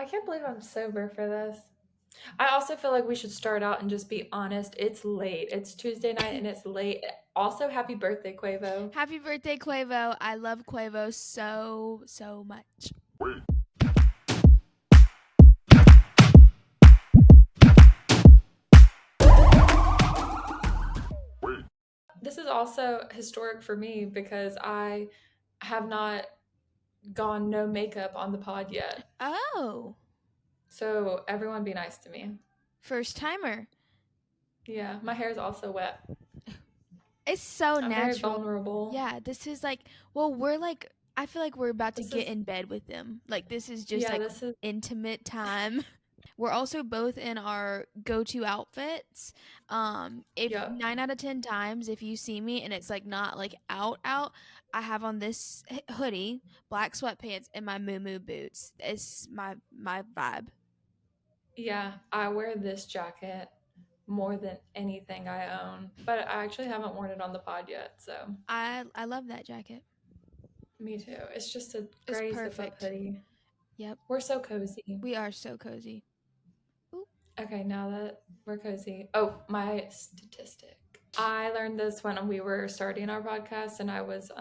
I can't believe I'm sober for this. I also feel like we should start out and just be honest. It's late. It's Tuesday night and it's late. Also, happy birthday, Quavo. Happy birthday, Quavo. I love Quavo so, so much. This is also historic for me because I have not gone no makeup on the pod yet. Oh, So everyone be nice to me. first timer. Yeah, my hair is also wet. It's so I'm very natural. vulnerable. Yeah, this is like, well, we're like, I feel like we're about to This get is, in bed with them. Like, this is just yeah, like this is, intimate time. We're also both in our go-to outfits. If yep. 9 out of 10 times, if you see me and it's like not like out, I have on this hoodie, black sweatpants, and my moo boots. It's my vibe. Yeah, I wear this jacket more than anything I own, but I actually haven't worn it on the pod yet, so I love that jacket. me too. It's just a It's gray zip up perfect. hoodie. Yep, We're so cozy. we are so cozy. Ooh. Okay, now that we're cozy. Oh, my statistic. I learned this when we were starting our podcast and I was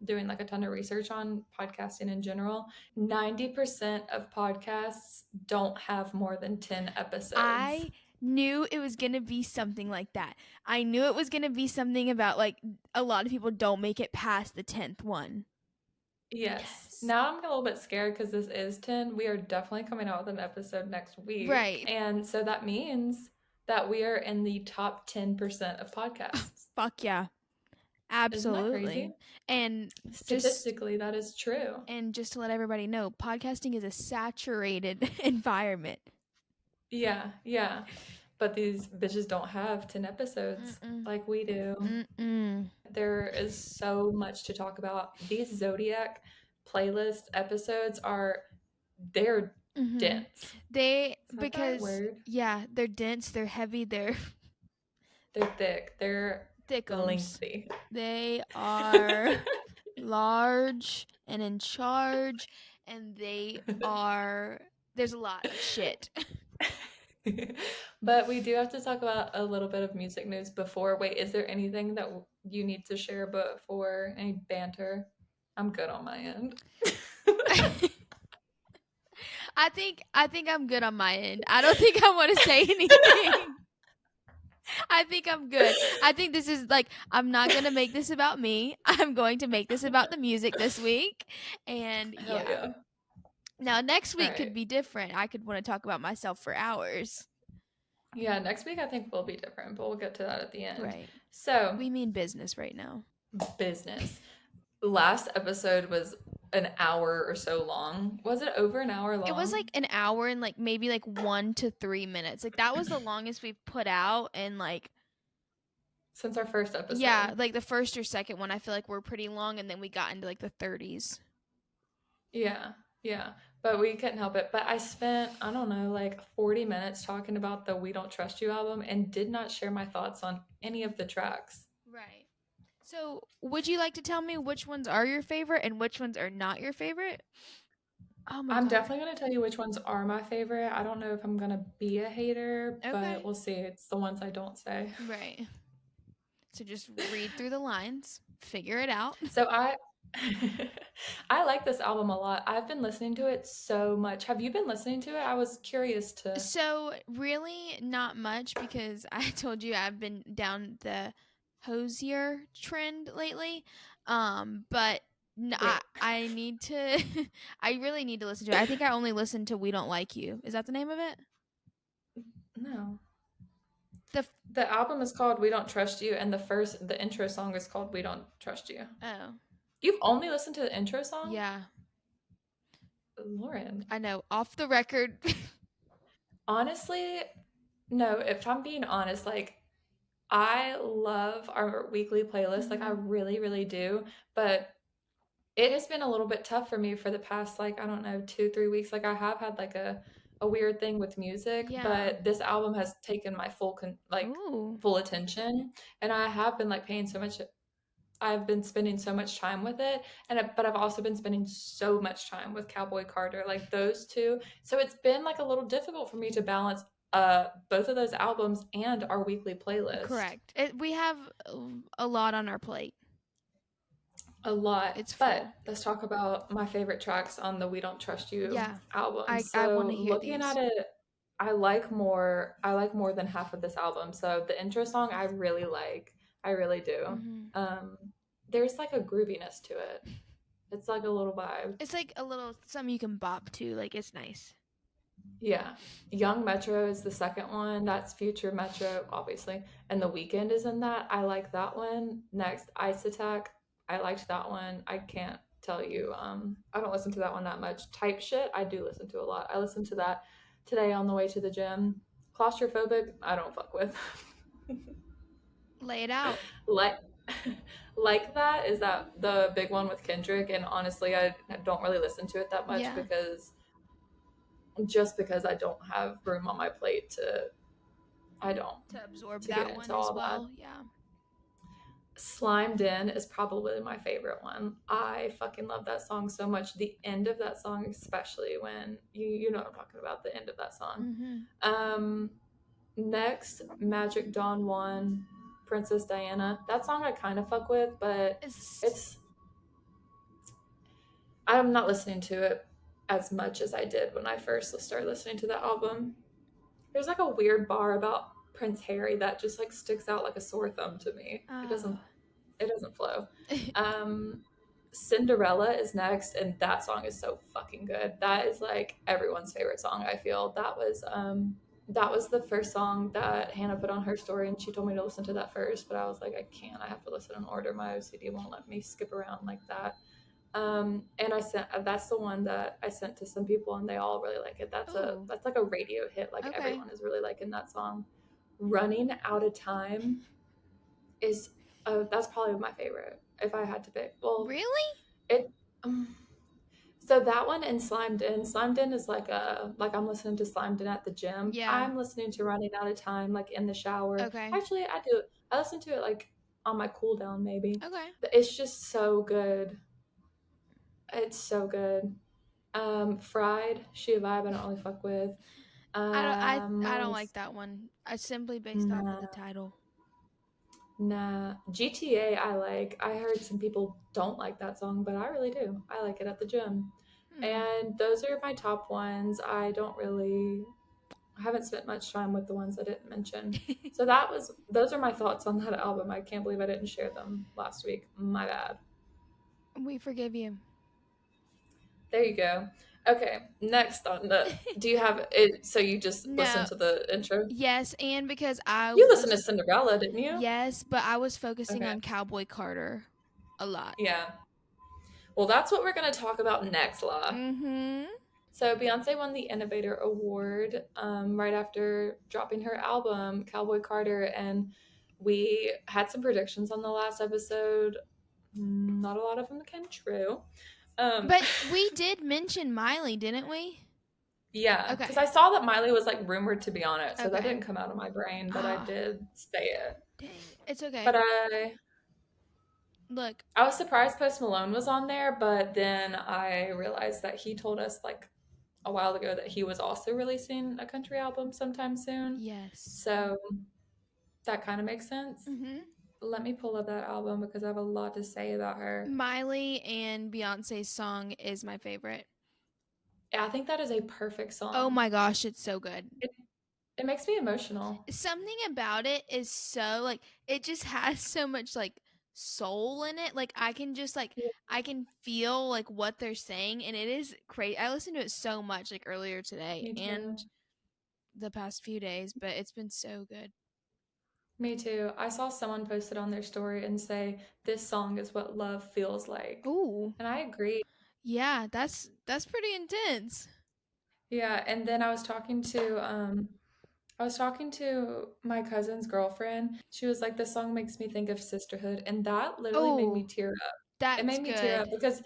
doing like a ton of research on podcasting in general. 90% of podcasts don't have more than 10 episodes. I knew it was going to be something like that. I knew it was going to be something about like a lot of people don't make it past the 10th one. Yes. Yes. Now I'm a little bit scared because this is 10. We are definitely coming out with an episode next week. Right. And so that means that we are in the top 10% of podcasts. Fuck yeah. Isn't that crazy? Absolutely. And just Statistically, that is true. just to let everybody know, podcasting is a saturated environment. Yeah, yeah. But these bitches don't have 10 episodes Mm-mm. like we do. Mm-mm. There is so much to talk about. These Zodiac playlist episodes they're Mm-hmm. dense. They Is that the right because word? yeah, they're dense, they're heavy, they're They're thick. They're thickums. lengthy. They are large and in charge, and they are. There's a lot of shit. But we do have to talk about a little bit of music news before. Wait, is there anything that you need to share before any banter? I'm good on my end. I think I'm good on my end. I don't think I want to say anything. I think I'm good. I think this is like I'm not gonna make this about me. I'm going to make this about the music this week, and Hell yeah. yeah. Now next All week could right. be different. I could want to talk about myself for hours. Yeah, next week I think will be different, but we'll get to that at the end. Right. So, We mean business right now. business. Last episode was an hour or so long. Was it over an hour It was long? like an hour and like maybe like 1 to 3 minutes. Like that was the longest we've put out, and like Since our first yeah, episode. like the first or second one I feel like were pretty long, and then we got into like the 30s. Yeah, yeah. But we couldn't help it. But I spent, I don't know, like 40 minutes talking about the We Don't Trust You album and did not share my thoughts on any of the tracks. Right. So, would you like to tell me which ones are your favorite and which ones are not your favorite? Oh my I'm god. definitely going to tell you which ones are my favorite. I don't know if I'm going to be a hater, but Okay. we'll see. It's the ones I don't say. Right. So just read through the lines, figure it out. So I I like this album a lot. I've been listening to it so much. Have you been listening to it? I was curious to. So, really not much because I told you I've been down the hosier trend lately. But Wait. I need to I really need to listen to it. I think I only listened to We Don't Like You. Is that the name of it? No. The The album is called We Don't Trust You and the intro song is called We Don't Trust You. oh, You've only listened to the intro song? yeah. Lauren. I know. Off the record. Honestly, no, if I'm being honest, like I love our weekly playlist. Like I Mhm. really, really do. But it has been a little bit tough for me for the past like, I don't know, 2, 3 weeks. Like I have had like a weird thing with music, Yeah. but this album has taken my Ooh. full attention. And I have been like paying so much I've been spending so much time with it, but I've also been spending so much time with Cowboy Carter, like those two. So it's been like a little difficult for me to balance both of those albums and our weekly playlist. Correct. We have a lot on our plate. A lot. It's full. But let's talk about my favorite tracks on the We Don't Trust You Yeah. album. I want So to hear looking at these. it, I like more than half of this album. So the intro song I really like. I really do. Mhm. Um there's like a grooviness to it. It's like a little vibe. It's like a little something you can bop to. Like it's nice. Yeah. Young Metro is the second one. That's Future Metro, obviously. And The Weekend is in that. I like that one. Next, Ice Attack. I liked that one. I can't tell you. I don't listen to that one that much. Type Shit, I do listen to a lot. I listened to that today on the way to the gym. Claustrophobic, I don't fuck with. Lay it out. like like that is that the big one with Kendrick, and honestly I don't really listen to it that much Yeah. because just because I don't have room on my plate to I don't To absorb to get that one into as all that. well. Yeah. Slimed In is probably my favorite one. I fucking love that song so much. The end of that song, especially when you know what I'm talking about, the end of that song. Mhm. Um Next, Magic Dawn 1, Princess Diana. That song I kind of fuck with, but It's it's I'm not listening to it as much as I did when I first started listening to that album. There's like a weird bar about Prince Harry that just like sticks out like a sore thumb to me. uh It doesn't flow. Um Cinderella is next, and that song is so fucking good. That is like everyone's favorite song, I feel. That was the first song that Hannah put on her story, and she told me to listen to that first, but I was like, I can't. I have to listen in order. My OCD won't let me skip around like that. And I sent that's the one that I sent to some people, and they all really like it. Ooh. That's like a radio hit. Like Okay. everyone is really liking that song. Running Out of Time is that's probably my favorite if I had to pick. Well, Really? it. Um, so that one and Slimed In. Slimed In is like I'm listening to Slimed In at the gym. Yeah. I'm listening to Running Out of Time like in the shower. Okay. Actually, I do. I listen to it like on my cool down maybe. Okay. But it's just so good. It's so good. Fried, She a Vibe, I don't really fuck with. I don't like Most that one. I simply based off of nah, the title. nah. GTA I like. I heard some people don't like that song, but I really do. I like it at the gym. Hmm. And those are my top ones. I haven't spent much time with the ones I didn't mention. So those are my thoughts on that album. I can't believe I didn't share them last week. My bad. We forgive you. There you go. Okay, next on the. Do you have it? So you just listen No. to the intro. Yes, and because I You listened to was Cinderella, didn't you? yes, but I was focusing Okay. on Cowboy Carter a lot. Yeah. Well, that's what we're gonna talk about next, La. Mhm. So Beyonce won the Innovator Award right after dropping her album Cowboy Carter, and we had some predictions on the last episode. Not a lot of them came true. But we did mention Miley, didn't we? Yeah, because Okay. I saw that Miley was like rumored to be on it, so that Okay. didn't come out of my brain, but I Ah, did say it. dang. It's okay. But Look. I was surprised Post Malone was on there, but then I realized that he told us like a while ago that he was also releasing a country album sometime soon. Yes. So that kind of makes sense. Mhm. Let me pull up that album because I have a lot to say about her. Miley and Beyonce's song is my favorite. Yeah, I think that is a perfect Oh song. my gosh, it's so good. It, it makes me emotional. Something about it is so like it just has so much like soul in it. Like I can just like Yeah, I can feel like what they're saying and it is crazy. I listened to it so much like earlier today me and too. the past few days, but it's been so good. Me too. I saw someone posted on their story and say, "This song is what love feels like." Ooh. And I agree. Yeah, that's pretty intense. Yeah, and then I was talking to my cousin's girlfriend. She was like, "This song makes me think of sisterhood," and that literally made me Oh, tear up. It that's made me tear up good. because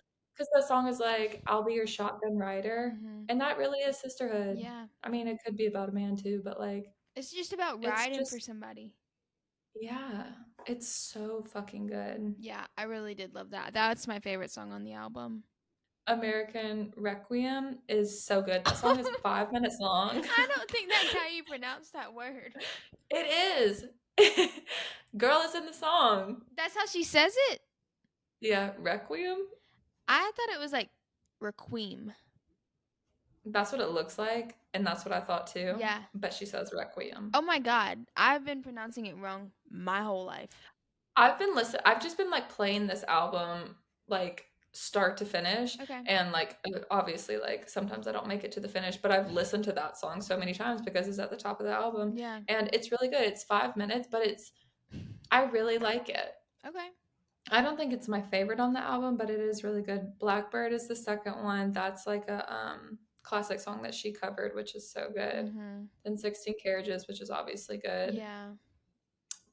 the song is like, "I'll be your shotgun rider," Mhm. and that really is sisterhood. Yeah. I mean, it could be about a man too, but like, It's just about it's riding for just somebody. Yeah, it's so fucking good. Yeah, I really did love that. That's my favorite song on the album. American Requiem is so good. That song is 5 minutes long. I don't think that's how you pronounce that word. It is. Girl is in the song. That's how she says it? Yeah, Requiem. I thought it was like Requiem. That's what it looks like, and that's what I thought too. Yeah. But she says Requiem. Oh my god. I've been pronouncing it wrong my whole life. I've just been like playing this album like start to finish, Okay. and like obviously like sometimes I don't make it to the finish, but I've listened to that song so many times because it's at the top of the album, Yeah. and it's really good. It's 5 minutes, but I really like it. Okay. I don't think it's my favorite on the album, but it is really good. Blackbird is the second one. That's like a classic song that she covered, which is so good. Mhm. Then 16 Carriages, which is obviously good. Yeah.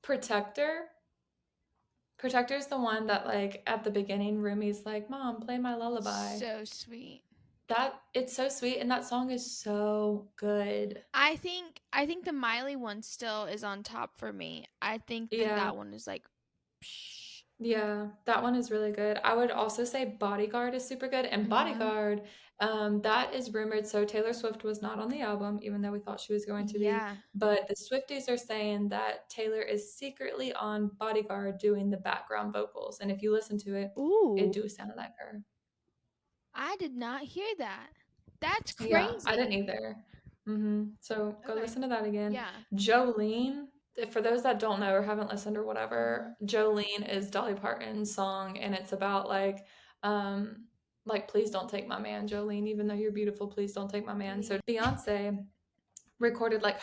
Protector. Protector's the one that like at the beginning Rumi's like, "Mom, play my lullaby." So sweet. That it's so sweet and that song is so good. I think the Miley one still is on top for me. I think that Yeah. that one is like psh. Yeah, that one is really good. I would also say Bodyguard is super good. And Mhm. Bodyguard, that is rumored. So Taylor Swift was not on the album, even though we thought she was going to be. Yeah. But the Swifties are saying that Taylor is secretly on Bodyguard doing the background vocals. And if you listen to it, it Ooh. do sound like her. I did not hear that. That's Yeah, I didn't crazy. either. So go Okay. listen to that again. Yeah. Jolene, for those that don't know or haven't listened or Mhm. whatever, Jolene is Dolly Parton's song, and it's about um, like please don't take my man, Jolene, even though you're beautiful, please don't take my man. So Please. Beyonce recorded like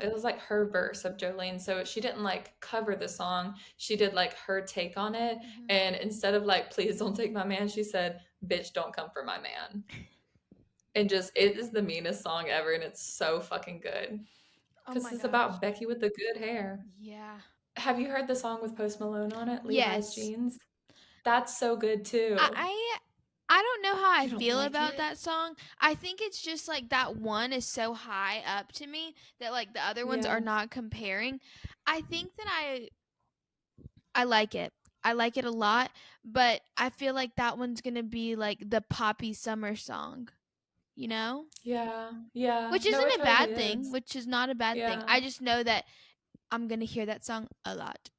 it was like her verse of Jolene. So she didn't like cover the song. She did like her take on it. Mhm. And instead of like, please don't take my man, she said, bitch, don't come for my man. And just, it is the meanest song ever. And it's so fucking good. Oh Because my it's gosh. about Becky with the good hair. Yeah. Have you heard the song with Post Malone on it, Levi's Yes. Jeans? That's so good I too. I I don't know how I You don't feel like about it? that song. I think it's just like that one is so high up to me that like the other ones are Yeah. not comparing. I think that I like it. I like it a lot, but I feel like that one's going to be like the poppy summer song, you know? Yeah. Yeah. Which No, isn't it a totally bad thing, is. which is not a bad thing. Yeah. I just know that I'm going to hear that song a lot.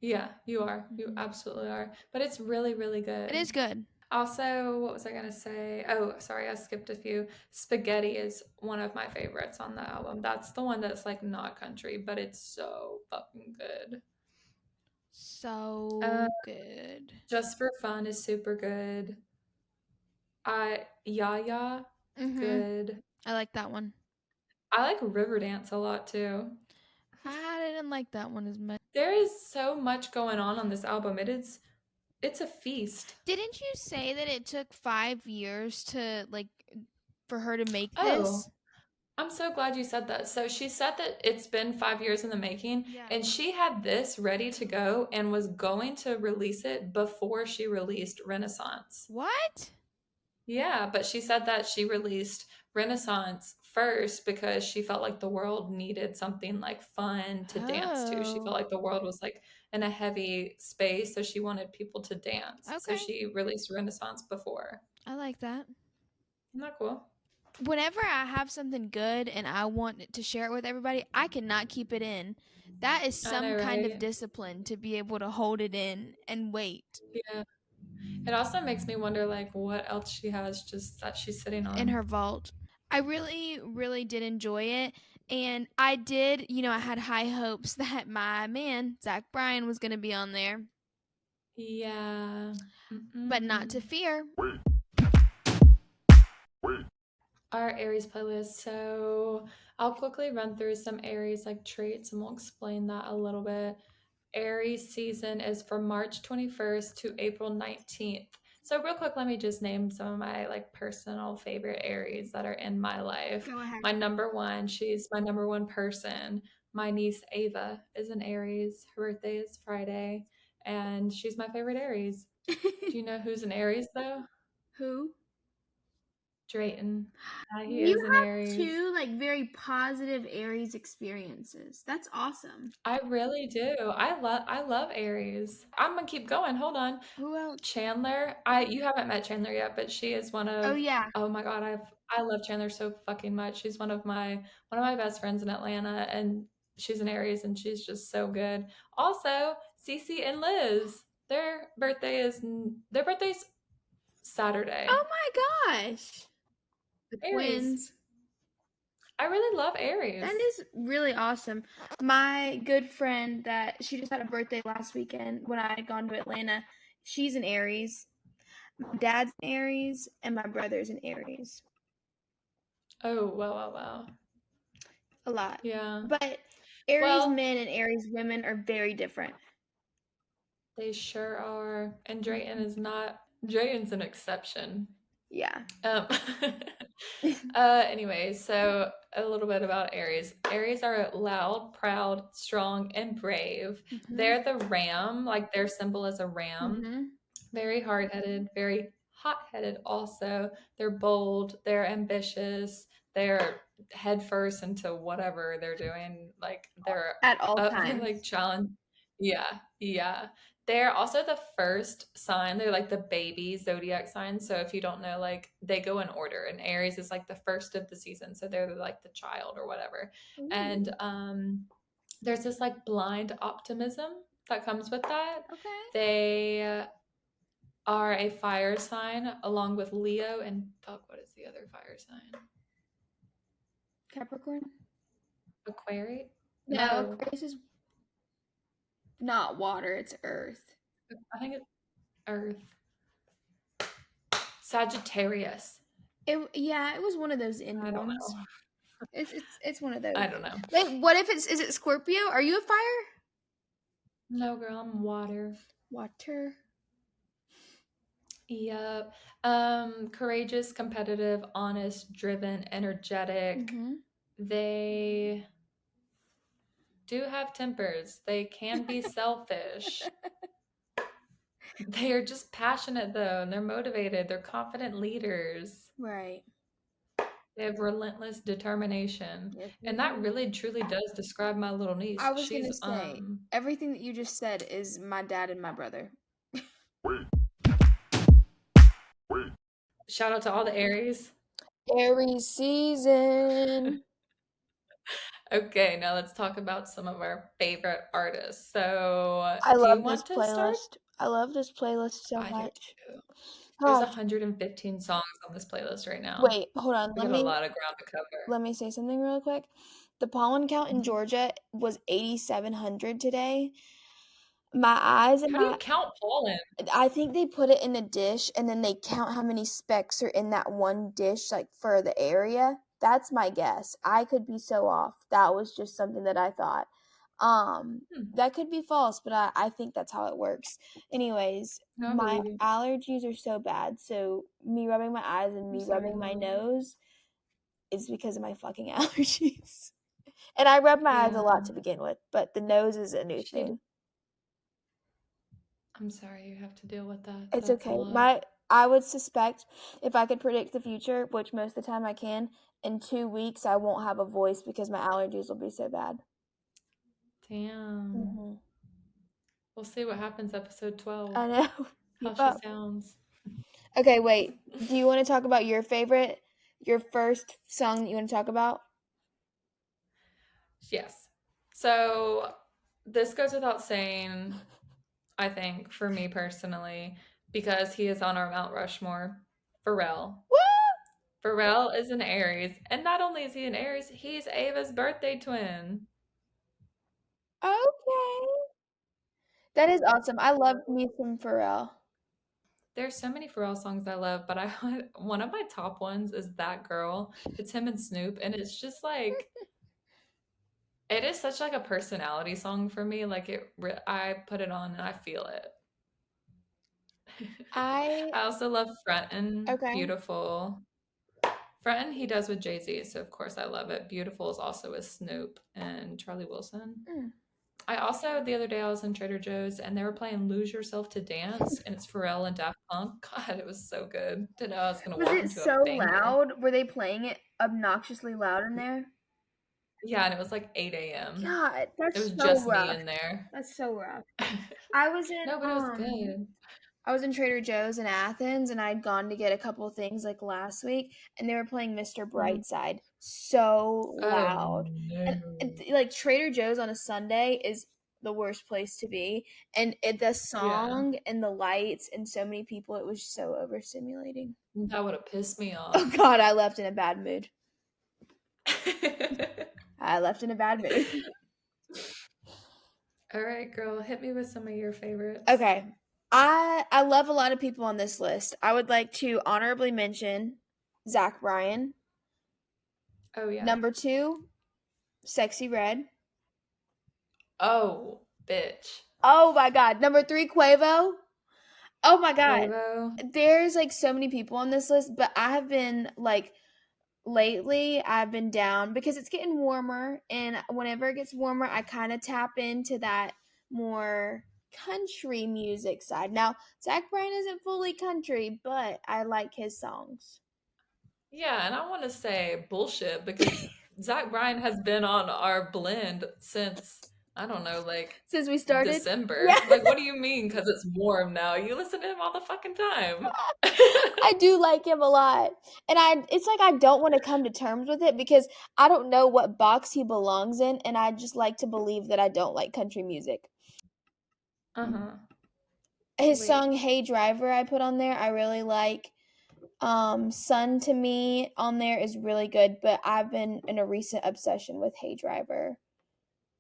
Yeah, you are. You Mhm. absolutely are. But it's really, really It good. is good. Also, what was I gonna say? Oh, sorry, I skipped a few. Spaghetti is one of my favorites on the album. That's the one that's like not country, but it's so fucking good. Uh, So good. Just for Fun is super good. Yaya, Mhm. good. I like that one. I like Riverdance a lot too. I didn't like that one as much. There is so much going on this album. It's a feast. Didn't you say that it took 5 years to like for her to make Oh, this? I'm so glad you said that. So she said that it's been 5 years in the making, Yeah. and she had this ready to go and was going to release it before she released Renaissance. What? Yeah, but she said that she released Renaissance first because she felt like the world needed something like fun to dance to. She felt Oh. like the world was like in a heavy space, so she wanted people to dance. So Okay. she released Renaissance before. I like that. Isn't that cool? Whenever I have something good and I want to share it with everybody, I cannot keep it in. That is I some know, kind of right? discipline to be able to hold it in and wait Yeah. It also makes me wonder, like, what else she has just that she's sitting in on. her vault. I really, really did enjoy it. And I did, I had high hopes that my man, Zach Bryan, was going to be on there, Yeah. but not to Mm-mm. fear. Our Aries playlist. So I'll quickly run through some Aries like traits and we'll explain that a little bit. Aries season is from March 21st to April 19th. So real quick, let me just name some of my like personal favorite Aries that are in my life. Go ahead. My number one, she's my number one person. My niece Ava is an Aries. Her birthday is Friday, and she's my favorite Aries. Do you know who's an Aries though? Who? Drayton. He You is an have Aries. two like very positive Aries experiences. That's awesome. I really do. I love Aries. I'm gonna keep going. Hold on. Who else? Chandler. You haven't met Chandler yet, but she is one Oh of, yeah. oh my God, I love Chandler so fucking much. She's one of my best friends in Atlanta, and she's an Aries and she's just so good. Also, Cece and Liz. Their birthday's Oh Saturday. my gosh. The Aries. twins. I really love That Aries. is really awesome. My good friend that she just had a birthday last weekend when I had gone to Atlanta. She's an Aries. My dad's an Aries and my brother's an Aries. Oh, wow, wow, wow. A lot. Yeah. But Aries Well, men and Aries women are very different. they sure are. And Drayton Mhm. is not, Drayton's an exception. Yeah. Um, anyway, so a little bit about Aries. Aries are loud, proud, strong, and brave. Mhm. They're the ram, like their symbol is a ram. Mhm. Very hard-headed, very hot-headed also. They're bold, they're ambitious, they're head first into whatever they're doing. Like they're At all up for like times. challenge. Yeah, yeah. They're also the first sign. They're like the baby zodiac sign. So if you don't know, like they go in order, and Aries is like the first of the season. So they're like the child or whatever. Ooh. And there's this like blind optimism that comes with that. Okay. They are a fire sign along with Leo and fuck, what is the other fire sign? Capricorn? Aquarius? No, No, Aquarius is not water, it's earth. I think it's Earth. Sagittarius. Yeah, it was one of those end I don't ones. know. It's one of those. I don't know. Wait, what if it's is it Scorpio? Are you a fire? No, girl, I'm water. Water. Yep. Courageous, competitive, honest, driven, energetic. Mm-hmm. They do have tempers. They can be selfish. They are just passionate though, and they're motivated. They're confident leaders. Right. They have relentless determination. Yes, they And that do. really truly does describe my little niece. I was She's gonna say everything that you just said is my dad and my brother. shout out to all the Aries. Aries season. Okay, now let's talk about some of our favorite artists. So, I do you love this want to start? playlist. I love this playlist so I do much. too. There's Gosh. 115 songs on this playlist right now. Wait, hold on. We got a lot of ground to cover. Let me say something real quick. The pollen count in Mhm. Georgia was 8,700 today. My eyes and How do you my count pollen? I think they put it in a dish and then they count how many specks are in that one dish, like for the area. That's my guess. I could be so off. That was just something that I thought. Hmm, That could be false, but I think that's how it works. Anyways, no, I my believe you. allergies are so bad. So me rubbing my eyes and I'm me sorry, rubbing my love. nose is because of my fucking allergies. And I rub my eyes a Yeah, lot to begin with, but the nose is a new she. thing. I'm sorry you have to deal with that. It's That's a okay. lot. I would suspect if I could predict the future, which most of the time I can, in 2 weeks I won't have a voice because my allergies will be so bad. Damn. Hmm. We'll see what happens episode 12. I know. How Keep she up. sounds. Okay, wait. Do you want to talk about your favorite, your first song that you want to talk about? Yes. So this goes without saying, I think, for me personally, because he is on our Mount Rushmore. Pharrell. Woo! Pharrell is an Aries. And not only is he an Aries, he's Ava's birthday twin. Okay. That is awesome. I love me some Pharrell. There's so many Pharrell songs I love, but I one of my top ones is That Girl. It's him and Snoop, and it's just like it is such like a personality song for me. Like I put it on and I feel it. I I also love Frontin', okay. Beautiful. Frontin' he does with Jay-Z, so of course I love it. Beautiful is also with Snoop and Charlie Wilson. Mm. I also the other day I was in Trader Joe's and they were playing Lose Yourself to Dance, and it's Pharrell and Daft punk. God, it was so good. Didn't know I was gonna Was walk it into a so banger. loud? Were they playing it obnoxiously loud in there? Yeah, and it was like 8 a.m. God, It was that's so just me rough. in there. That's so rough. I was in No, but it was good. I was in Trader Joe's in Athens and I'd gone to get a couple of things like last week and they were playing Mr. Mhm. Brightside so Oh loud. And no. like Trader Joe's on a Sunday is the worst place to be. And the Yeah, song and the lights and so many people, it was so overstimulating. that would have pissed me Oh off. God, I left in a bad mood. I left in a bad mood. All right, girl, hit me with some of your favorites. Okay. I love a lot of people on this list. I would like to honorably mention Zach Bryan. Oh yeah. Number two, Sexy Red. Oh, bitch. Oh my God. Number three, Quavo. Oh my God. Quavo. There's like so many people on this list, but I have been like lately, I've been down because it's getting warmer. And whenever it gets warmer, I kind of tap into that more country music side. Now, Zach Bryan isn't fully country, but I like his songs. Yeah, and I want to say bullshit because Zach Bryan has been on our blend since, I don't know, like Since we started. Yeah. December. Like, what do you mean? Because it's warm now. You listen to him all the fucking time. I do like him a lot. And it's like I don't want to come to terms with it because I don't know what box he belongs in and I just like to believe that I don't like country music. Uh-huh. His song Wait. Hey Driver I put on there, I really like. Sun to Me on there is really good, but I've been in a recent obsession with Hey Driver.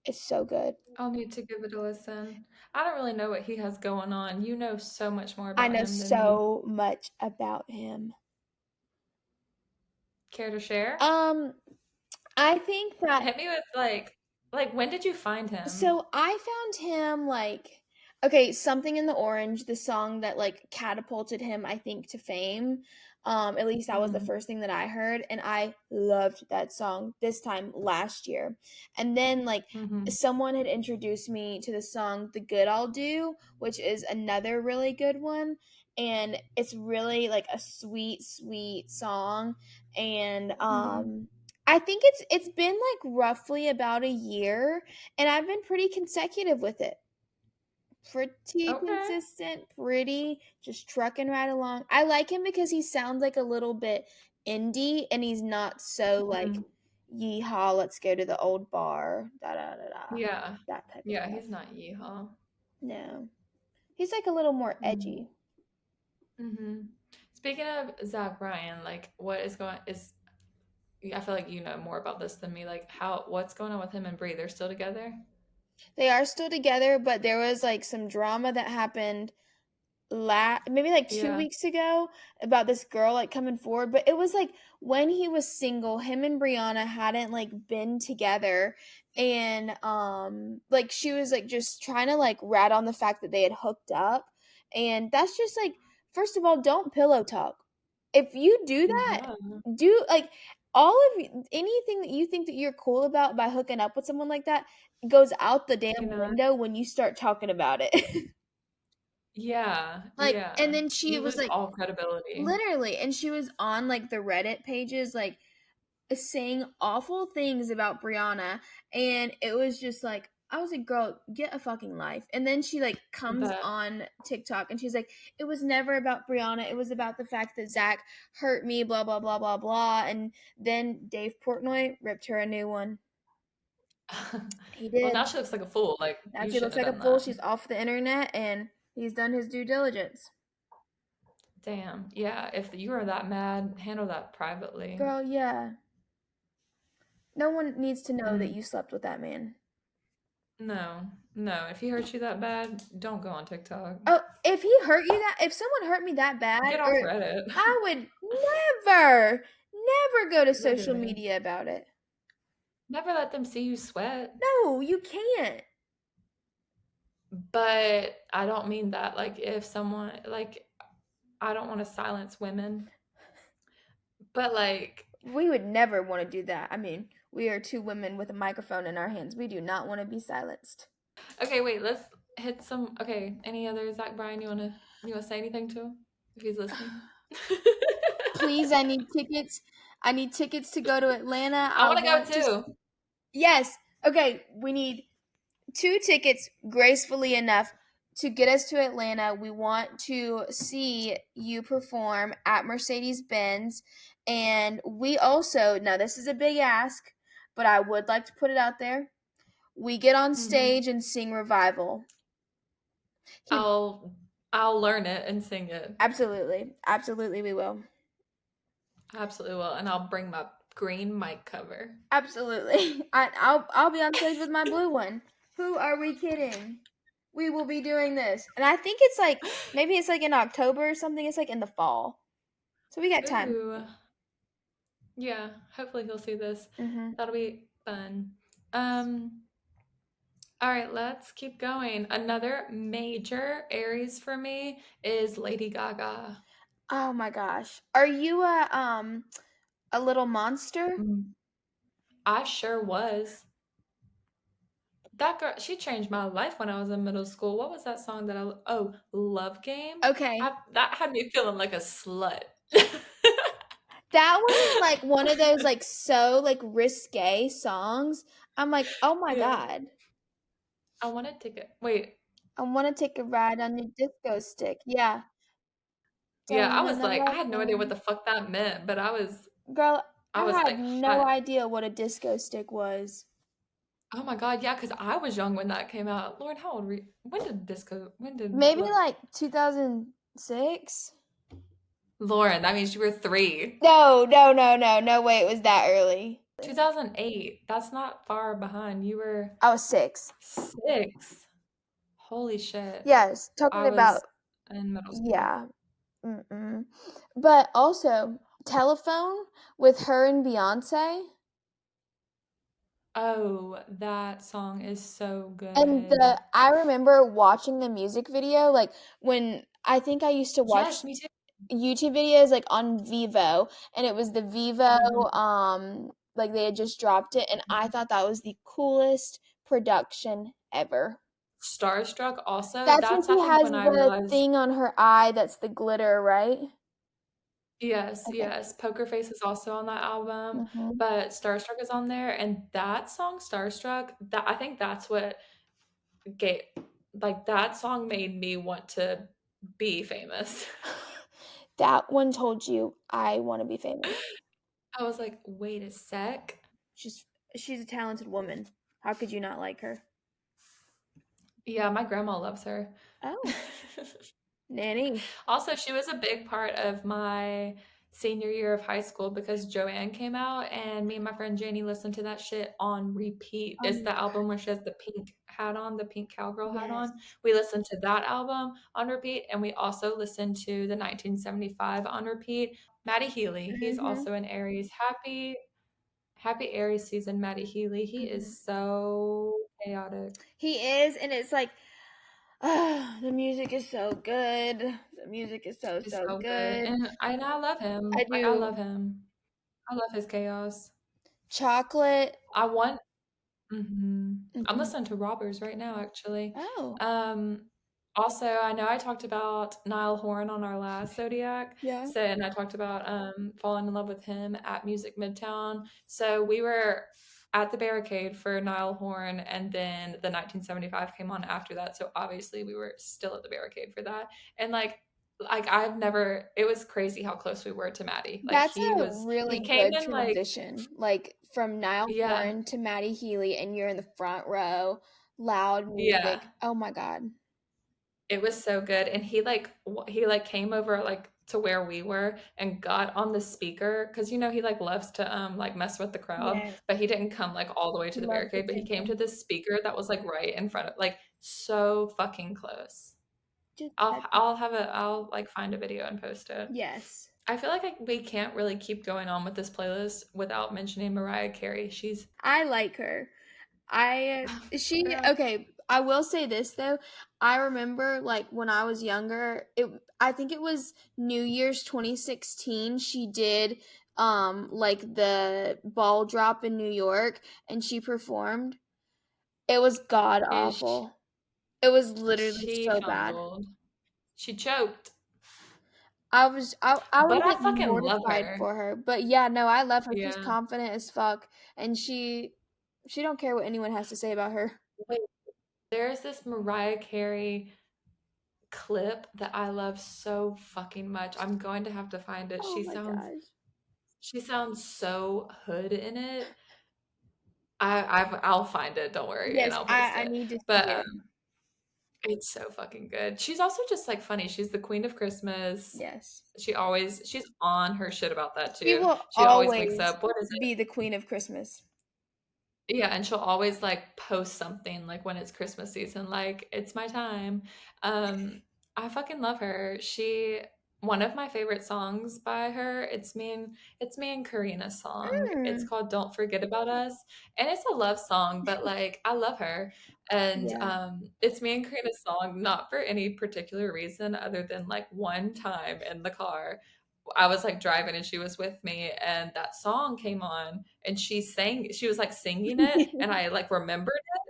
It's so good. I'll need to give it a listen. I don't really know what he has going on. You know so much more I about know him than me. so much about him. Care to share? Um, I think that Hit me with like when did you find him? so I found him like okay, Something in the Orange, the song that like catapulted him, I think, to fame. At least that was the Mm-hmm. first thing that I heard, and I loved that song this time last year. And then like Mm-hmm. someone had introduced me to the song The Good I'll Do, which is another really good one. And it's really like a sweet, sweet song. And Mm-hmm. I think it's been like roughly about a year and I've been pretty consecutive with it. Pretty Okay. consistent, pretty just trucking right along. I like him because he sounds like a little bit indie and he's not so like Mm-hmm. yeehaw, let's go to the old bar, da da da da. Yeah. That type of Yeah, stuff. he's not yeehaw. No. He's like a little more Mm-hmm. edgy. Mm-hmm. Speaking of Zach Bryan, like what is going is I feel like you know more about this than me. Like what's going on with him and Bree? They're still together? They are still together, but there was like some drama that happened maybe like two Yeah. weeks ago about this girl like coming forward, but it was like when he was single, him and Brianna hadn't like been together, and like she was like just trying to like rat on the fact that they had hooked up, and that's just like first of all, don't pillow talk. If you do that, Yeah. do like all of anything that you think that you're cool about by hooking up with someone like that goes out the damn You know? window when you start talking about it. Yeah. Like, and Yeah. then she You was lose like, all credibility. literally, and she was on like the Reddit pages, like saying awful things about Brianna, and it was just like, I was like, girl, get a fucking life. And then she like comes But on TikTok and she's like, it was never about Brianna. It was about the fact that Zach hurt me, blah, blah, blah, blah, blah. And then Dave Portnoy ripped her a new one. He well, did. now she looks like a fool. Like Now you she shouldn't looks have like a done fool. that. She's off the internet and he's done his due diligence. Damn. Yeah. If you are that mad, handle that privately. Girl, yeah. No one needs to know that Mm. you slept with that man. No. No. If he hurt you that bad, don't go on TikTok. Oh, if he hurt you that, if someone hurt me that bad, Get off or Reddit. I would never, never go to social Literally. media about it. Never let them see you sweat. No, you can't. But I don't mean that. Like, if someone, like, I don't want to silence women, but like, We would never want to do that. I mean, we are two women with a microphone in our hands. We do not want to be silenced. okay, wait, let's hit some. Okay, any other Zach Bryan you wanna say anything to? if he's listening. Please, I need tickets. I need tickets to go to Atlanta. I I want to go want to. too. Yes. Okay, we need 2 tickets gracefully enough to get us to Atlanta. We want to see you perform at Mercedes-Benz. And we also, now this is a big ask, but I would like to put it out there. We get on stage and sing Revival. I'll learn it and sing it. Absolutely. Absolutely we will. Absolutely will, and I'll bring my green mic cover. Absolutely. I'll be on stage with my blue one. Who are we kidding? We will be doing this. And I think it's like maybe it's like in October or something. It's like in the fall. So we got time. Ooh. Yeah, hopefully he'll see this. Mhm. That'll be fun. All right, let's keep going. Another major Aries for me is Lady Gaga. Oh my gosh. Are you a little monster? I sure was. That girl, she changed my life when I was in middle school. What was that song that Love Game? Okay. That had me feeling like a slut. That was like one of those like so like risque songs. I'm like, "Oh my Yeah. god. I wanted to get, wait, I want to take a ride on your disco stick." Yeah. yeah, I Turn was on the like, I love had no idea what game. the fuck that meant, but Girl, I I was had like, no hot. idea what a disco stick was. Oh my God, yeah, because I was young when that came out. Lord, how old were you? When did Maybe Love? like 2006? Lauren, that means you were 3. No, no, no, no, no way, it was that early. 2008. That's not far behind. You were I was 6. 6. Holy shit. Yes, talking I about, was in middle school. yeah. Mm-mm. But also, Telephone with her and Beyonce. Oh, that song is so And good. I remember watching the music video, like when I think I used to watch Yes, me too. YouTube videos like on Vivo, and it was the Vivo Mhm. like they had just dropped it, and I thought that was the coolest production ever. Starstruck also. That's when That's I she think has when I the realized. thing on her eye that's the glitter, right? Yes, Okay. yes. Poker Face is also on that album, Mhm. but Starstruck is on there, and that song Starstruck, that I think that's what gave like that song made me want to be famous. That one told you I want to be famous. I was like, wait a sec. She's she's a talented woman. How could you not like her? Yeah, my grandma loves her. Oh, nanny. Also, she was a big part of my senior year of high school because Joanne came out and me and my friend Janie listened to that shit on repeat. It's the album where she has the pink hat on, the pink cowgirl hat Yes. on. We listened to that album on repeat and we also listened to the 1975 on repeat. Maddie Healy, he's Mhm. also an Aries. Happy Aries season, Maddie Healy. He Mhm. is so chaotic. He is, and it's like, ah, the music is so good. The music is so He's so so good. good. And I love him. I Like I do. love him. I love his chaos. Chocolate. I want I'm Mhm. listening to Robbers right now, actually. Oh, Um, also, I know I talked about Niall Horan on our last Zodiac, yeah. so and I talked about falling in love with him at Music Midtown. So we were at the barricade for Niall Horan, and then the 1975 came on after that. So obviously, we were still at the barricade for that, and like I've never. It was crazy how close we were to Maddie. Like That's a he really came good in like transition. Like from Niall yeah, Horan to Maddie Healy, and you're in the front row, loud yeah. music. Oh my God. It was so good, and he came over, like, to where we were and got on the speaker because he, like, loves to, like, mess with the crowd, Yes. but he didn't come, like, all the way to He the loves barricade, but he came to attention. this speaker that was, like, right in front of like, so fucking close. Just I'll, like, find a video and post it. yes. I feel like we can't really keep going on with this playlist without mentioning Mariah Carey. She's I like her. She girl. okay, I will say this though. I remember like when I was younger, I think it was New Year's 2016, she did like the ball drop in New York and she performed. It was god Is awful. It was literally she so bad. fumbled. She choked. I would But have I been fucking love mortified her. for her. But yeah, no, I love her. She's Yeah. confident as fuck, and she don't care what anyone has to say about her. Wait, there's this Mariah Carey clip that I love so fucking much. I'm going to have to find it. Oh my gosh. She sounds so hood in it. I'll find it, don't worry, and Yes, I'll post I it. need to see But it. it's so fucking good. She's also just like funny. She's the queen of Christmas. Yes. She's on her shit about that She too. will She always makes always up, what is it? be the queen of Christmas. Yeah, and she'll always like post something like when it's Christmas season, like it's my time. Um, I fucking love her. One of my favorite songs by her, it's me and Karina's song. It's Mm. called Don't Forget About Us. And it's a love song, but like I love her. And Yeah. it's me and Karina's song, not for any particular reason other than like one time in the car. I was like driving and she was with me and that song came on and she was like singing it and I like remembered it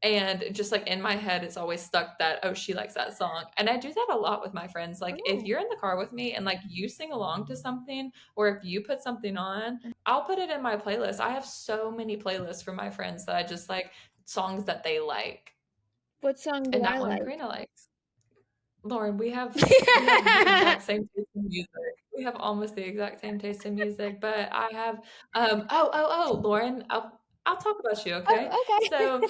and just like in my head it's always stuck that oh she likes that song. And I do that a lot with my friends. Like if Oh. you're in the car with me and like you sing along to something or if you put something on, I'll put it in my playlist. I have so many playlists for my friends that I just like songs that they like. What song do And I that one like? Karina likes. Lauren, we have the exact same taste in music. We have almost the exact same taste in music, but I have Lauren, I'll talk about you, okay? Oh, okay.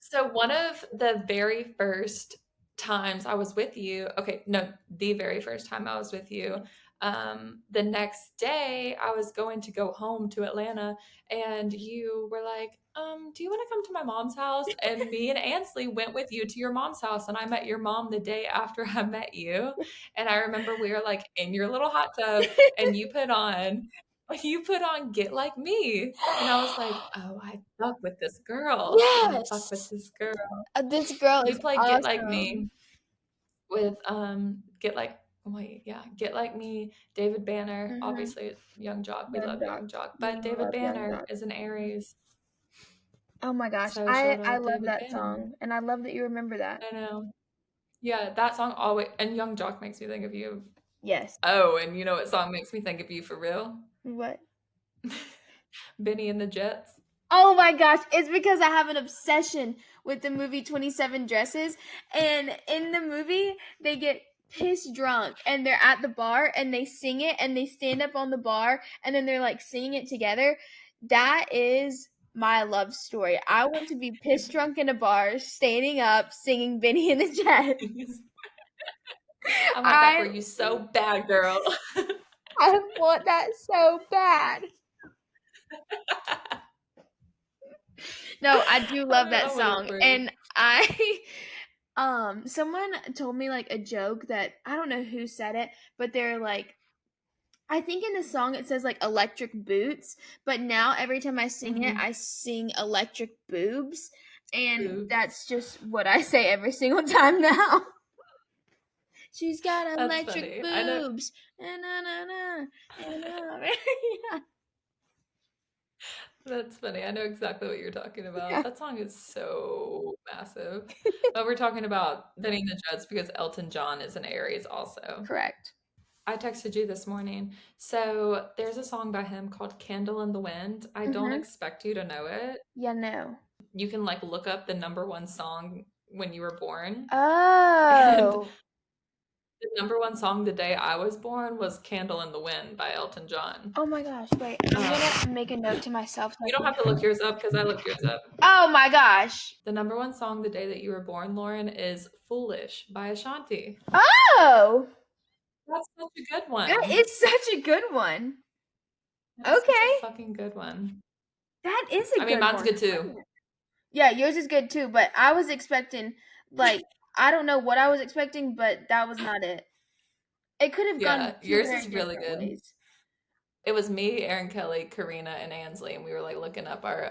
So one of the very first times I was with you, okay, no, the very first time I was with you, the next day I was going to go home to Atlanta and you were like, do you want to come to my mom's house? And me and Ansley went with you to your mom's house and I met your mom the day after I met you. And I remember we were like in your little hot tub and you put on Get Like Me. And I was like, oh, I fuck with this girl. I fuck with Yes. this girl. This girl You is play Get Like awesome. Me with Get Like Me, David Banner, Mm-hmm. obviously Young Jock. We Young love Jock. Young Jock, We but David love Young Banner Jock. is an Aries. Oh my gosh. So I shout I out love David that Banner. song, and I love that you remember that. I know. Yeah, that song always and Young Jock makes me think of you. Yes. Oh, and you know what song makes me think of you for real? What? Benny and the Jets. Oh my gosh, it's because I have an obsession with the movie 27 Dresses. And in the movie, they get piss drunk and they're at the bar and they sing it and they stand up on the bar and then they're like singing it together. That is my love story. I want to be piss drunk in a bar, standing up, singing Benny and the Jets. I want that for I you so bad, girl. I want that so bad. No, I do love that I want it song. for you. And I someone told me like a joke that I don't know who said it, but they're like I think in the song it says like electric boots, but now every time I sing it, Mhm. I sing electric boobs, and Boobs. that's just what I say every single time now. She's got That's electric funny. I know boobs. Na, na, na, na, na. Yeah. that's funny. I know exactly what you're talking about. Yeah. That song is so massive. But we're talking about Benny and the Jets because Elton John is an Aries also. Correct. I texted you this morning. So there's a song by him called Candle in the Wind. I don't Mhm. expect you to know it. Yeah, no. You can like look up the number one song when you were born. And Oh. the number one song the day I was born was Candle in the Wind by Elton John. Oh my gosh, wait. I'm Um, gonna make a note to myself so I you don't can. have to look yours up because I looked yours up. Oh my gosh. The number one song the day that you were born, Lauren, is Foolish by Ashanti. Oh, That's such a good that one. is such a good one. That is such a Okay, fucking good one. that is a I mean, good mine's one. good too. Yeah, yours is good too, but I was expecting like I don't know what I was expecting, but that was not it. It could have gone Yeah, two yours very is really different good. ways. It was me, Erin Kelly, Karina, and Ansley, and we were like looking up our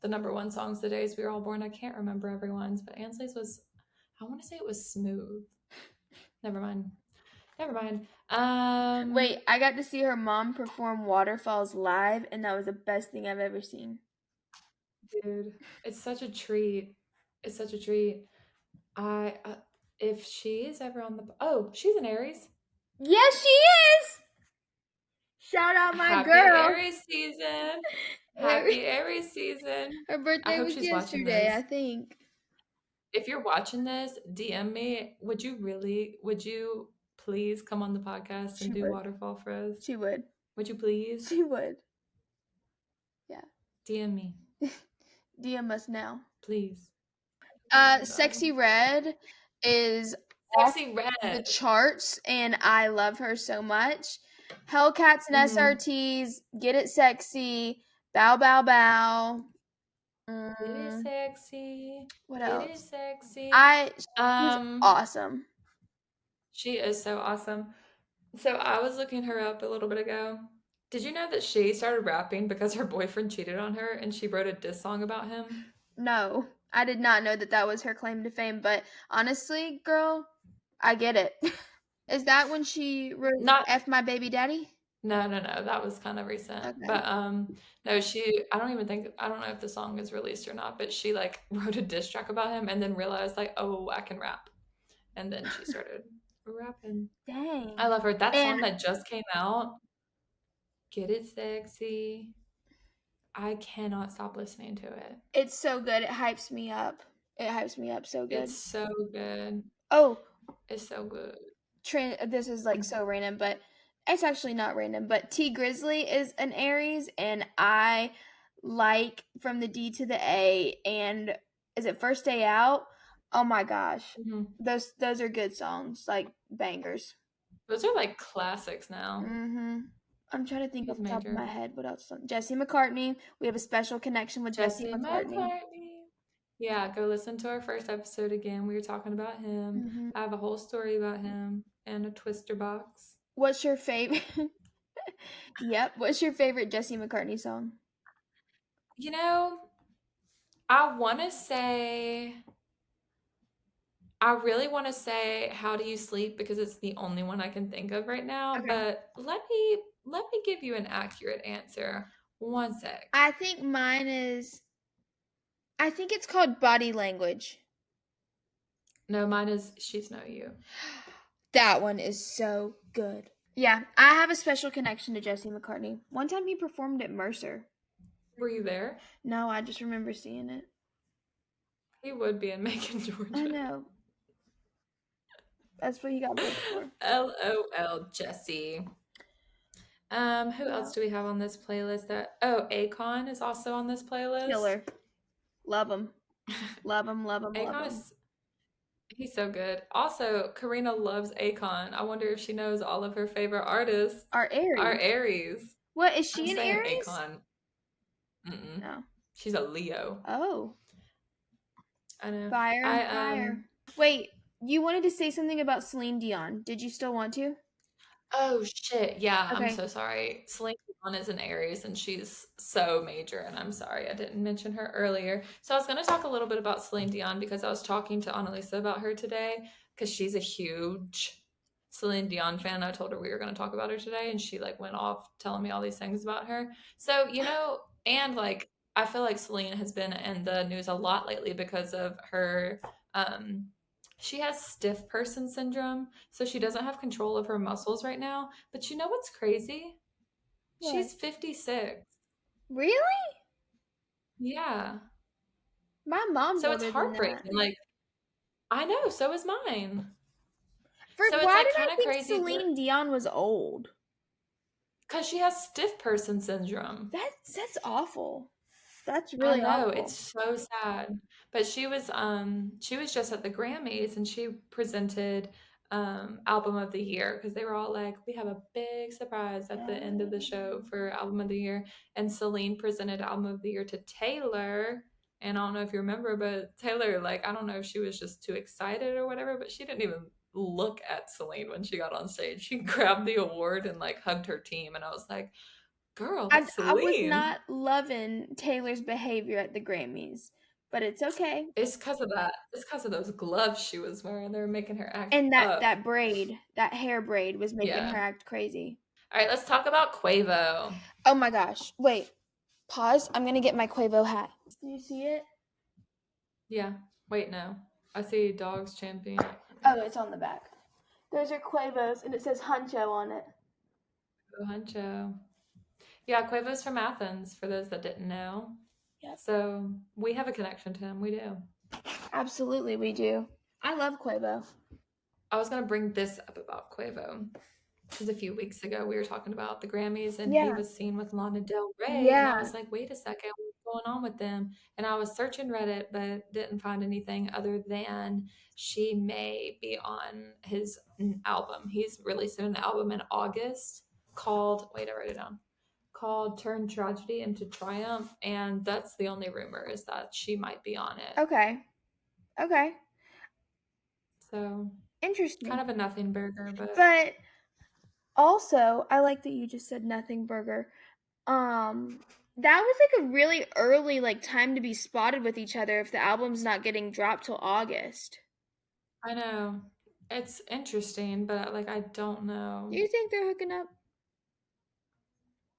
the number one songs the days we were all born. I can't remember everyone's, but Ansley's was I want to say it was Smooth. Never mind. Never mind. Wait, I got to see her mom perform Waterfalls live, and that was the best thing I've ever seen. Dude, it's such a treat. It's such a treat. I if she's ever on the she's an Aries. Yes, she is. Shout out my Happy girl. Aries season. Happy Aries season. Her I birthday hope was she's watching yesterday, I this. think. If you're watching this, DM me. Would you please come on the podcast She and do would. waterfall for us? She would. Would you please? She would. Yeah. DM me, DM us now. please. Sexy Red is off Sexy the Red. charts, and I love her so much. Hellcats and Mhm. SRTs, Get It Sexy, Bow Bow Bow. It is sexy. What It else? is sexy. She's awesome. She is so awesome. So I was looking her up a little bit ago. Did you know that she started rapping because her boyfriend cheated on her and she wrote a diss song about him? No, I did not know that was her claim to fame, but honestly, girl, I get it. Is that when she wrote Not F My Baby Daddy? No, that was kind of recent. Okay. But no, I don't know if the song is released or not, but she like wrote a diss track about him and then realized like, "Oh, I can rap." And then she started rapping. Dang. I love her. That song And that just came out, Get It Sexy. I cannot stop listening to it. it's so good. It hypes me up. It hypes me up so good. It's so good. Oh, It's so good. this is like so random, but it's actually not random. But T Grizzly is an Aries, and I like From the D to the A. And is it First Day Out? Oh my gosh, Mhm. those are good songs, like bangers. Those are like classics now. I'm trying to think He's off the top of major. my head what else. Jesse McCartney. We have a special connection with Jesse McCartney. Yeah, go listen to our first episode again. We were talking about him. I have a whole story about him and a twister box. What's your favorite? Yep. What's your favorite Jesse McCartney song? You know, I want to say, I really want to say How Do You Sleep because it's the only one I can think of right now. Okay. But let me give you an accurate answer. One sec. I think mine is. I think it's called Body Language. No, mine is She's No You. That one is so good. Yeah, I have a special connection to Jesse McCartney. One time he performed at Mercer. Were you there? No, I just remember seeing it. He would be in Macon, Georgia. I know. That's what he got booked for. LOL, Jesse. Who else do we have on this playlist? Akon is also on this playlist. Killer. Love him. Love him, love him, love Akon him. He's so good. Also, Karina loves Akon. I wonder if she knows all of her favorite artists Our Aries. are Aries. What, is she I'm an saying Aries? Akon. Mm-mm. No. She's a Leo. Oh. I know. Fire and fire. Wait, you wanted to say something about Celine Dion. Did you still want to? Oh shit! Yeah, Okay. I'm so sorry. Celine Dion is an Aries, and she's so major. And I'm sorry I didn't mention her earlier. So I was going to talk a little bit about Celine Dion because I was talking to Annalisa about her today because she's a huge Celine Dion fan. I told her we were going to talk about her today, and she like went off telling me all these things about her. So and like I feel like Celine has been in the news a lot lately because of her. She has stiff person syndrome, so she doesn't have control of her muscles right now. But you know what's crazy? What? She's 56. Really? Yeah. My mom's So it's older than that. heartbreaking. Like, I know, so is mine. So it's why like did I kind of think crazy Celine Dion was old? because she has stiff person syndrome. That's awful. That's really I know, awful. it's so sad. But she was just at the Grammys and she presented album of the year because they were all like, we have a big surprise at the end of the show for album of the year. And Celine presented album of the year to Taylor. And I don't know if you remember, but Taylor, like, I don't know if she was just too excited or whatever, but she didn't even look at Celine when she got on stage. She grabbed the award and like hugged her team. And I was like, girl, that's I was Celine. not loving Taylor's behavior at the Grammys, but it's okay. It's because of that. It's because of those gloves she was wearing. They were making her act And up. that braid, that hair braid was making Yeah. her act crazy. All right, let's talk about Quavo. Oh my gosh. Wait. Pause. I'm going to get my Quavo hat. Do you see it? Yeah. Wait, no. I see Dogs Champion. Oh, it's on the back. Those are Quavo's, and it says Huncho on it. Oh, Huncho. Yeah, Quavo's from Athens, for those that didn't know. Yep. So we have a connection to him. We do. Absolutely, we do. I love Quavo. I was going to bring this up about Quavo. Because a few weeks ago we were talking about the Grammys and he Yeah. was seen with Lana Del Rey. And I Yeah. was like, wait a second, what's going on with them? And I was searching Reddit, but didn't find anything other than she may be on his album. He's releasing an album in August called, wait, I wrote it down, called Turn Tragedy into Triumph. And that's the only rumor, is that she might be on it. Okay. So Interesting. kind of a nothing burger, But also, I like that you just said nothing burger. That was like a really early like time to be spotted with each other if the album's not getting dropped till August. I know. It's interesting, but like I don't know. Do you think they're hooking up?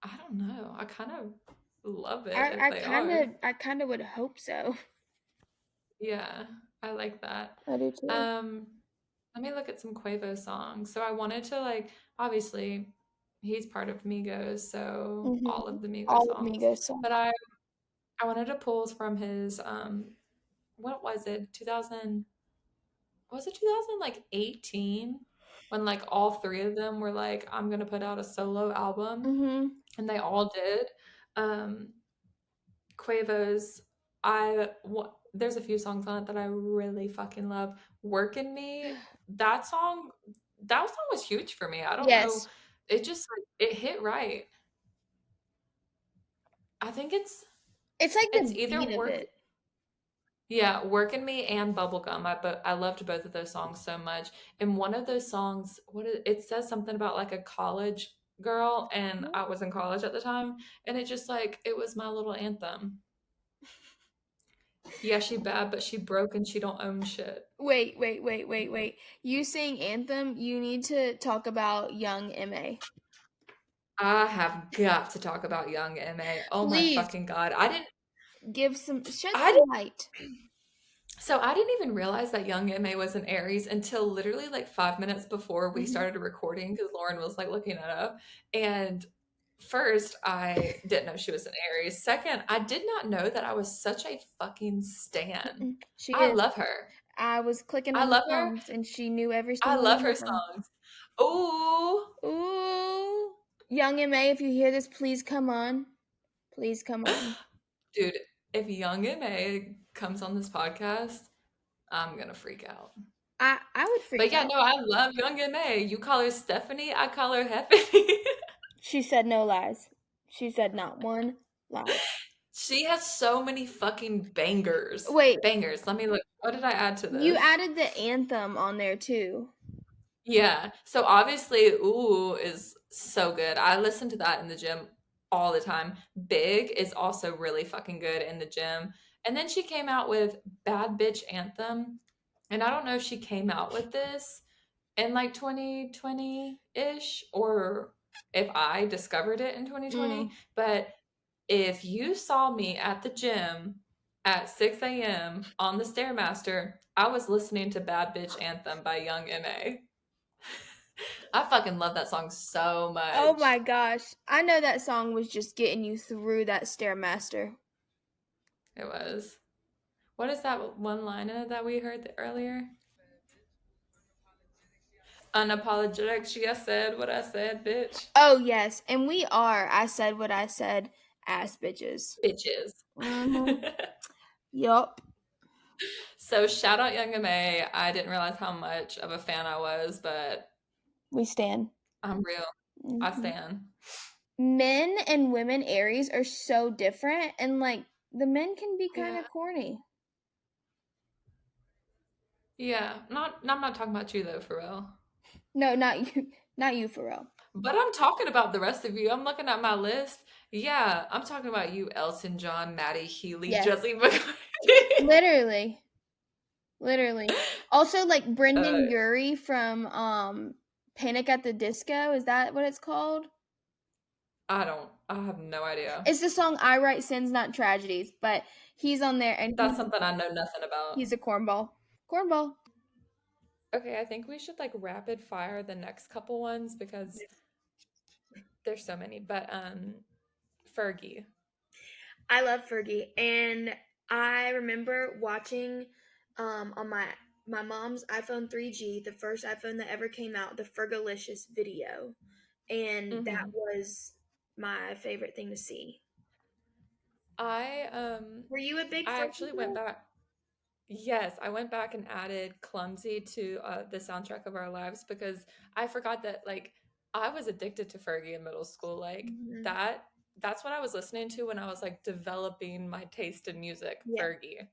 I don't know. I kind of love it I if they are. kind of would hope so. Yeah, I like that. I do too. Let me look at some Quavo songs. So I wanted to like, obviously, he's part of Migos, so all of the Migos All of songs. Migos songs. But I wanted to pull from his what was it? 2000, was it 2018 when like all three of them were like, I'm gonna put out a solo album, and they all did. Quavo's, there's a few songs on it that I really fucking love. Workin' Me, that song was huge for me. I don't know, it just like it hit right. I think it's like the either beat of it. Yeah, Workin' Me and Bubblegum. I loved both of those songs so much. And one of those songs, it says something about like a college girl, and I was in college at the time, and it just like it was my little anthem. Yeah, she bad, but she broke and she don't own shit. Wait. You saying anthem, you need to talk about Young M.A. I have got to talk about Young M.A. Oh Please. My fucking God. Shed some light. So I didn't even realize that Young M.A. was an Aries until literally like 5 minutes before we started recording, because Lauren was like looking it up. And first, I didn't know she was an Aries. Second, I did not know that I was such a fucking stan. I love her. I was clicking on the songs and she knew every single I love one her of them. songs. Ooh. Young M.A., if you hear this, please come on. Please come on. Dude, if Young M.A. comes on this podcast, I'm gonna freak out. I would freak out. But yeah, no, I love Young M.A. You call her Stephanie, I call her Heffany. She said no lies. She said not one lie. She has so many fucking bangers. Wait. Bangers. Let me look. What did I add to this? You added the anthem on there too. Yeah. So obviously, Ooh is so good. I listen to that in the gym all the time. Big is also really fucking good in the gym. And then she came out with Bad Bitch Anthem. And I don't know if she came out with this in like 2020-ish or if I discovered it in 2020. But if you saw me at the gym at 6 a.m. on the Stairmaster, I was listening to Bad Bitch Anthem by Young M.A. I fucking love that song so much. Oh my gosh. I know that song was just getting you through that Stairmaster. It was. What is that one line in it that we heard earlier? Unapologetic. She said what I said, bitch. Oh, yes. And we are. I said what I said, ass bitches. Bitches. Yup. So shout out Young M.A. I didn't realize how much of a fan I was, but we stan. I'm real. I stan. Men and women Aries are so different, and like the men can be kind of corny. Yeah, I'm not talking about you though, for real. No, not you for real. But I'm talking about the rest of you. I'm looking at my list. Yeah, I'm talking about you, Elton John, Maddie Healy, Jesse McCarthy. Literally. Also, like Brendan Urie from Panic at the Disco. Is that what it's called? I have no idea. It's the song I Write Sins, Not Tragedies, but he's on there and that's something I know nothing about. He's a cornball. Okay, I think we should like rapid fire the next couple ones because there's so many. But Fergie. I love Fergie, and I remember watching on my mom's iPhone 3G, the first iPhone that ever came out, the Fergalicious video, and that Hmm. was my favorite thing to see. I um Were you a big I Fergie actually went girl? back. Yes, I went back and added Clumsy to the soundtrack of our lives because I forgot that like I was addicted to Fergie in middle school. Like Mhm. that that's what I was listening to when I was like developing my taste in music, Yeah, Fergie.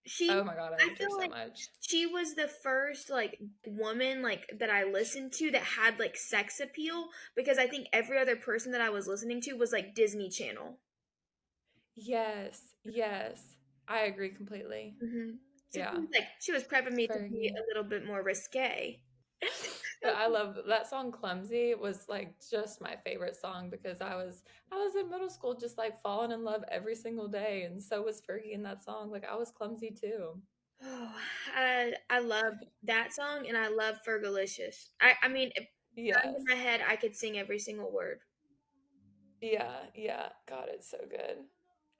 she. Oh my God, I I loved her feel so like much. she was the first like woman like that I listened to that had like sex appeal because I think every other person that I was listening to was like Disney Channel. Yes, yes. I agree completely. Mhm. So Yeah. she was prepping me to be Fergie. a little bit more risque. But I love that song Clumsy was like just my favorite song because I was in middle school just like falling in love every single day and so was Fergie in that song. Like I was clumsy too. Oh, I love that song and I love Fergalicious. I mean, gun to Yes. my head, I could sing every single word. Yeah, yeah. God, it's so good.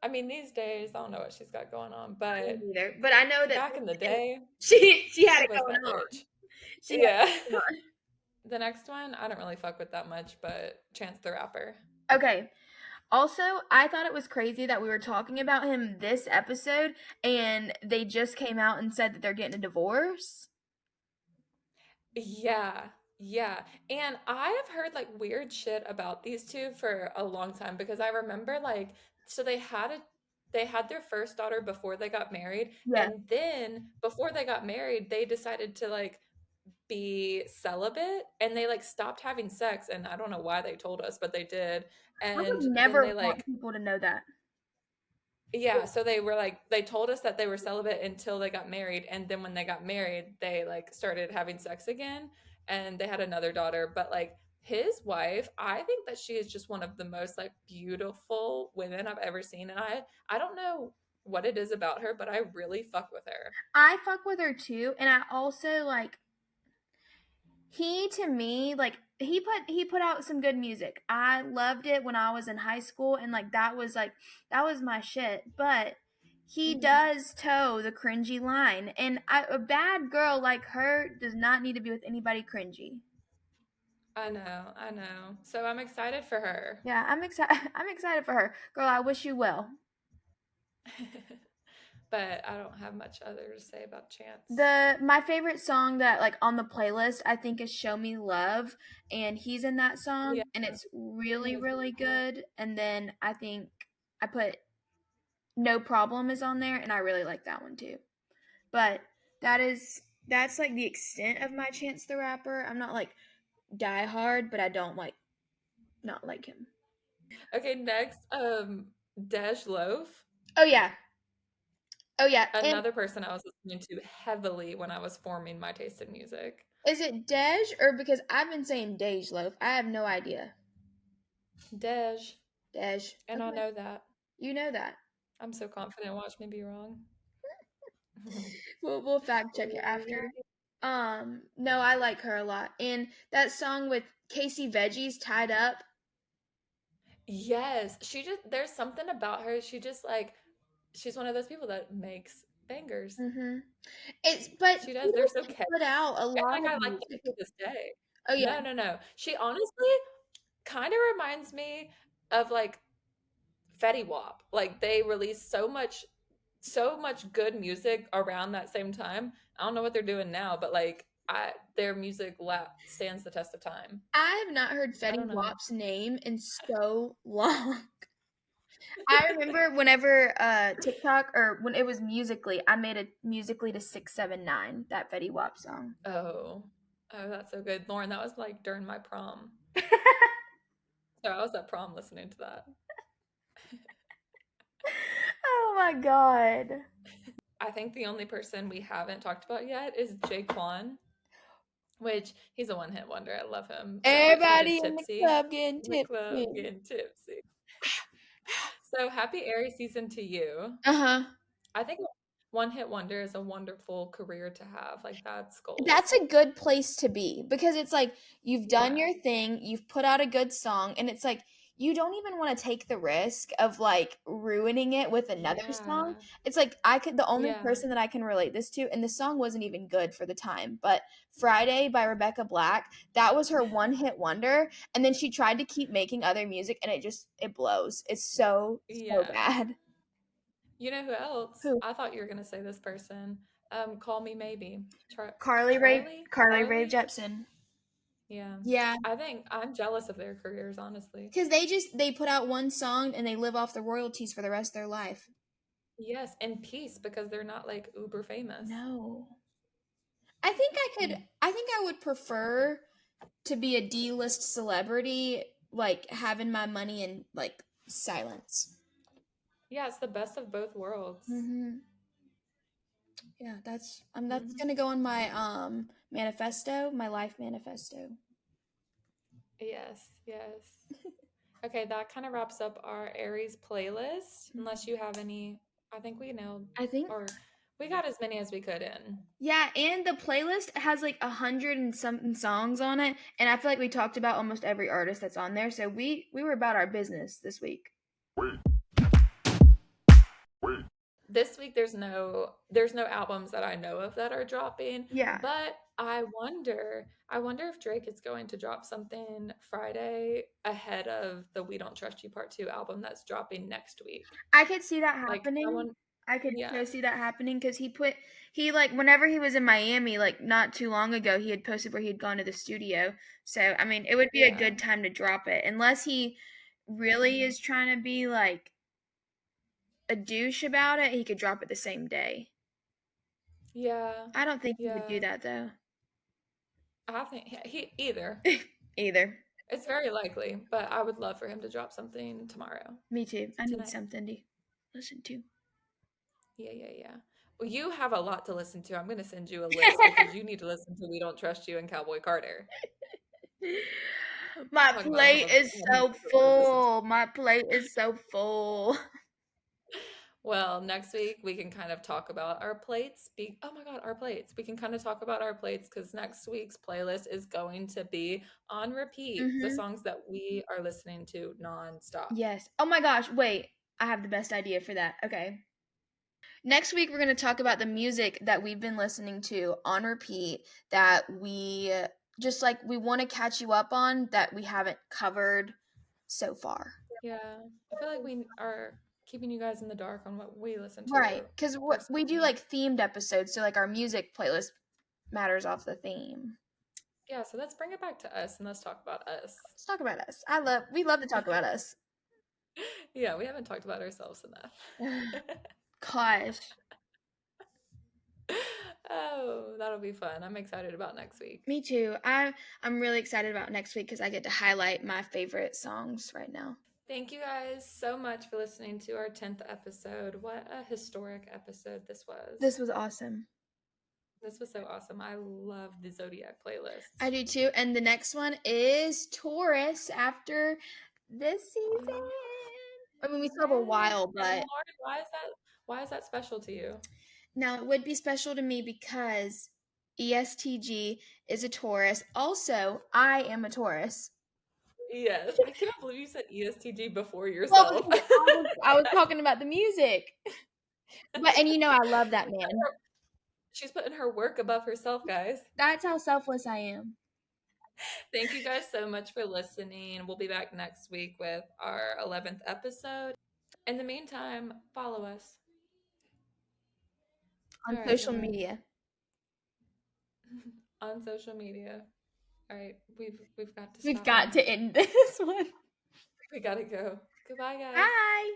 I mean, these days I don't know what she's got going on, I but don't either, but I know that back in the day, she had she it was going that on. bitch. She had Yeah. it going The next one, I don't really fuck with that much, but Chance the Rapper. on. Okay. Also, I thought it was crazy that we were talking about him this episode and they just came out and said that they're getting a divorce. Yeah, yeah. And I have heard like weird shit about these two for a long time because I remember like so they had their first daughter before they got married Yeah. and then before they got married they decided to like be celibate and they like stopped having sex and I don't know why they told us but they did I would and then never they want like people to know that. yeah, so they were like they told us that they were celibate until they got married, and then when they got married, they like started having sex again, and they had another daughter. But like his wife, I think that she is just one of the most like beautiful women I've ever seen, and I don't know what it is about her, but I really fuck with her. I fuck with her too, and I also like he to me like he put out some good music. I loved it when I was in high school and like that was my shit. But he Hmm. does toe the cringy line, and a bad girl like her does not need to be with anybody cringy. I know, I know. So I'm excited for her. Yeah, I'm excited. I'm excited for her, girl. I wish you well. But I don't have much other to say about Chance. The my favorite song that like on the playlist I think is Show Me Love, and he's in that Yeah, song and it's he really is really really cool. good. And then I think I put No Problem is on there and I really like that one too. But that's like the extent of my Chance the Rapper. I'm not like die hard, but I don't like not like him. Okay, next, Dej Loaf. Oh yeah. Oh yeah. And Another person I was listening to heavily when I was forming my taste in music. is it Dej or because I've been saying Dej Loaf? I have no idea. Dej. Dej. And I Okay. know that. You know that. I'm so confident. Watch me be wrong. We'll fact check it after. No, I like her a lot. And that song with Casey Veggies Tied Up. Yes, there's something about her. She's one of those people that makes bangers. Mm-hmm. But She she does. They're so doesn't catchy. put out a And lot like of I like them music. to this day. Oh yeah. No, no, no. She honestly kind of reminds me of like Fetty Wap. Like they released so much good music around that same time. I don't know what they're doing now, but like their music stands the test of time. I have not heard I Fetty don't know. Wap's name in so long. I remember whenever TikTok or when it was Musically, I made a Musically to 679, that Fetty Wap song. Oh, oh, that's so good, Lauren. That was like during my prom, so I was at prom listening to that. Oh my god. I think the only person we haven't talked about yet is Jaquan, which he's a one hit wonder. I love him so much. He did Everybody in the Tipsy club getting in the club, tipsy. getting tipsy. So happy Aries season to you. Uh-huh. I think one hit wonder is a wonderful career to have. Like that's That's goals. a good place to be because it's like you've done Yeah. your thing, you've put out a good song, and it's like you don't even want to take the risk of like ruining it with another song. Yeah. It's like the only Yeah. person that I can relate this to, and the song wasn't even good for the time, but Friday by Rebecca Black, that was her one hit wonder. And then she tried to keep making other music and it blows. It's so Yeah. bad. You know who else? Who? I thought you were gonna say this person. Call Me Maybe. Carly Rae Carly? Jepsen. Yeah. Yeah. I think I'm jealous of their careers, honestly. Because they put out one song and they live off the royalties for the rest of their life. Yes, and peace because they're not like uber famous. No. I think I would prefer to be a D-list celebrity, like having my money in like silence. Yeah, it's the best of both worlds. Hmm. Yeah, that's Hmm. gonna go on my manifesto, my life manifesto. Yes, yes. Okay, that kind of wraps up our Aries playlist. Unless you have any, I think we nailed, I think or we got as many as we could in. yeah, and the playlist has like 100 and something songs on it, and I feel like we talked about almost every artist that's on there. So we were about our business this week. This week there's no albums that I know of that are dropping, Yeah, but I wonder if Drake is going to drop something Friday ahead of the We Don't Trust You Part 2 album that's dropping next week. I could see that Like I happening. want I could yeah. so see that happening because he like whenever he was in Miami, like not too long ago, he had posted where he had gone to the studio. So I mean, it would be a Yeah. good time to drop it, unless he really Mhm. is trying to be like a douche about it. He could drop it the same day. Yeah. I don't think he would do Yeah. that though. I think he either. Either. It's very likely, but I would love for him to drop something tomorrow. Me too. I need Tonight. something to listen to. Yeah, yeah, yeah. Well, you have a lot to listen to. I'm going to send you a list because you need to listen to We Don't Trust You and Cowboy Carter. My Talk about plate is someone who so really listens. full. My plate is so full. Well, next week we can kind of talk about our plates. Oh my God, our plates. We can kind of talk about our plates because next week's playlist is going to be on repeat. The Hmm. songs that we are listening to nonstop. Yes. Oh my gosh, wait. I have the best idea for that. Okay. Next week, we're going to talk about the music that we've been listening to on repeat that we just like we want to catch you up on that we haven't covered so far. Yeah, I feel like we are keeping you guys in the dark on what we listen Right. to Because we do personally. like themed episodes. So, like, our music playlist matters off the theme. Yeah, so let's bring it back to us and let's talk about us. Let's talk about us. We love to talk about us. Yeah, we haven't talked about ourselves enough. Gosh. Oh, that'll be fun. I'm excited about next week. Me too. I'm really excited about next week because I get to highlight my favorite songs right now. Thank you guys so much for listening to our 10th episode. What a historic episode this was. This was awesome. This was so awesome. I love the Zodiac playlist. I do too. And the next one is Taurus after this season. I mean, we still have a while, And but Lauren, why is that special to you? now it would be special to me because ESTG is a Taurus. Also, I am a Taurus. Yes. I cannot believe you said ESTG before Well, yourself. because I was talking about the music. But and you know I love that man. She's putting her work above herself, guys. That's how selfless I am. Thank you guys so much for listening. We'll be back next week with our 11th episode. In the meantime, follow us On all right, social Lauren. media. On social media. All right, we've got to stop. We've got to end this one. We gotta go. Goodbye, guys. Bye.